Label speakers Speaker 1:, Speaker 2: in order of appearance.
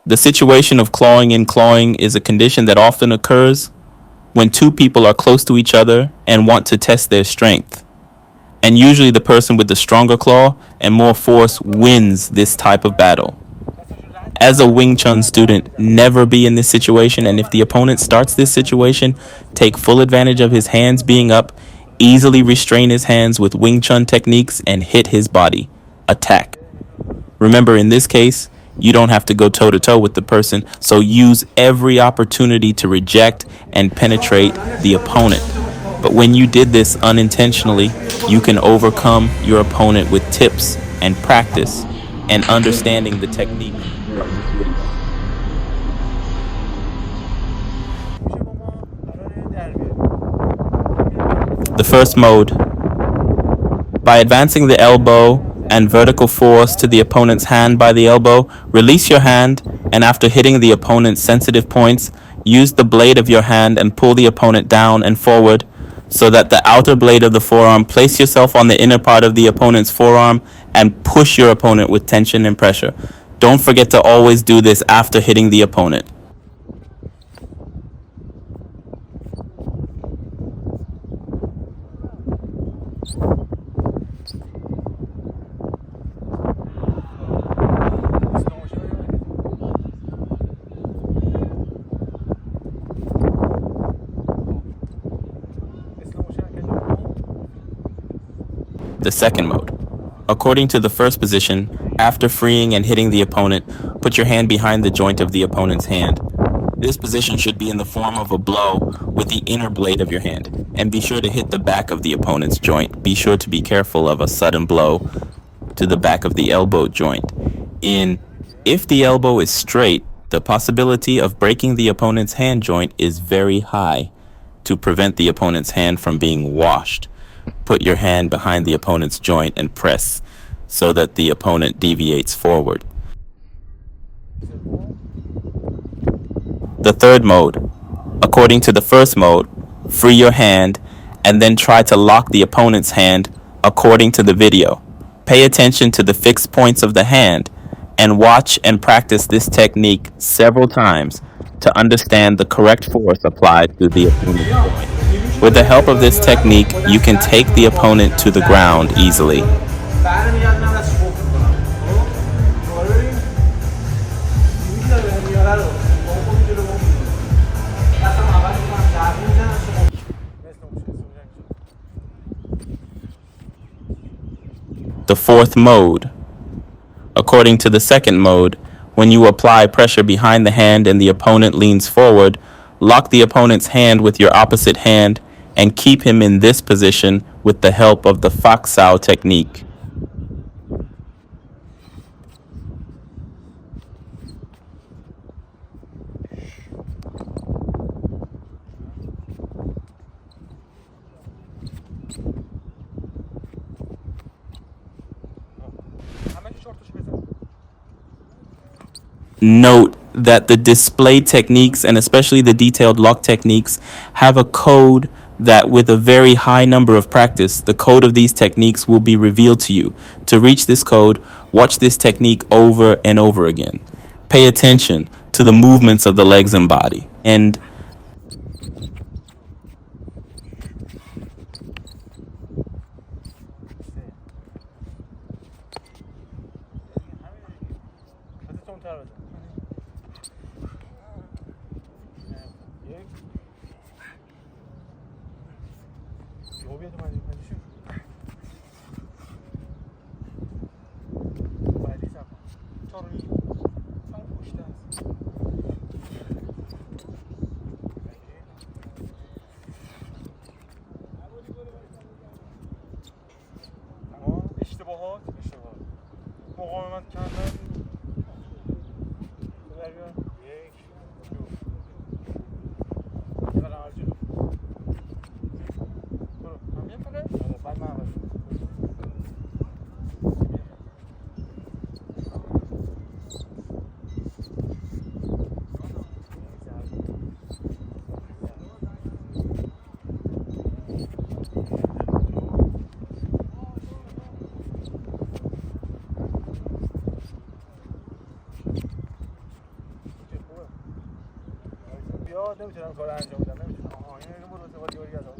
Speaker 1: The situation of clawing and clawing is a condition that often occurs when two people are close to each other and want to test their strength. And usually the person with the stronger claw and more force wins this type of battle. As a Wing Chun student, never be in this situation, and if the opponent starts this situation, take full advantage of his hands being up, easily restrain his hands with Wing Chun techniques, and hit his body. Attack. Remember, in this case, you don't have to go toe-to-toe with the person, so use every opportunity to reject and penetrate the opponent. But when you did this unintentionally, you can overcome your opponent with tips and practice and understanding the technique. The first mode. By advancing the elbow and vertical force to the opponent's hand by the elbow, release your hand, and after hitting the opponent's sensitive points, use the blade of your hand and pull the opponent down and forward so that the outer blade of the forearm, place yourself on the inner part of the opponent's forearm and push your opponent with tension and pressure. Don't forget to always do this after hitting the opponent. The second mode. According to the first position, after freeing and hitting the opponent, put your hand behind the joint of the opponent's hand. This position should be in the form of a blow with the inner blade of your hand, and be sure to hit the back of the opponent's joint. Be sure to be careful of a sudden blow to the back of the elbow joint. If the elbow is straight, the possibility of breaking the opponent's hand joint is very high. To prevent the opponent's hand from being washed, put your hand behind the opponent's joint and press so that the opponent deviates forward. The third mode. According to the first mode, free your hand and then try to lock the opponent's hand according to the video. Pay attention to the fixed points of the hand and watch and practice this technique several times to understand the correct force applied to the opponent's joint. With the help of this technique, you can take the opponent to the ground easily. The fourth mode. According to the second mode, when you apply pressure behind the hand and the opponent leans forward, lock the opponent's hand with your opposite hand and keep him in this position with the help of the Fox-Sao technique. Note that the display techniques, and especially the detailed lock techniques, have a code that with a very high number of practice, the code of these techniques will be revealed to you. To reach this code, watch this technique over and over again. Pay attention to the movements of the legs and body. And
Speaker 2: یا نمیتونم کار انجام بدم، نمیتونم. اینو برو واری واری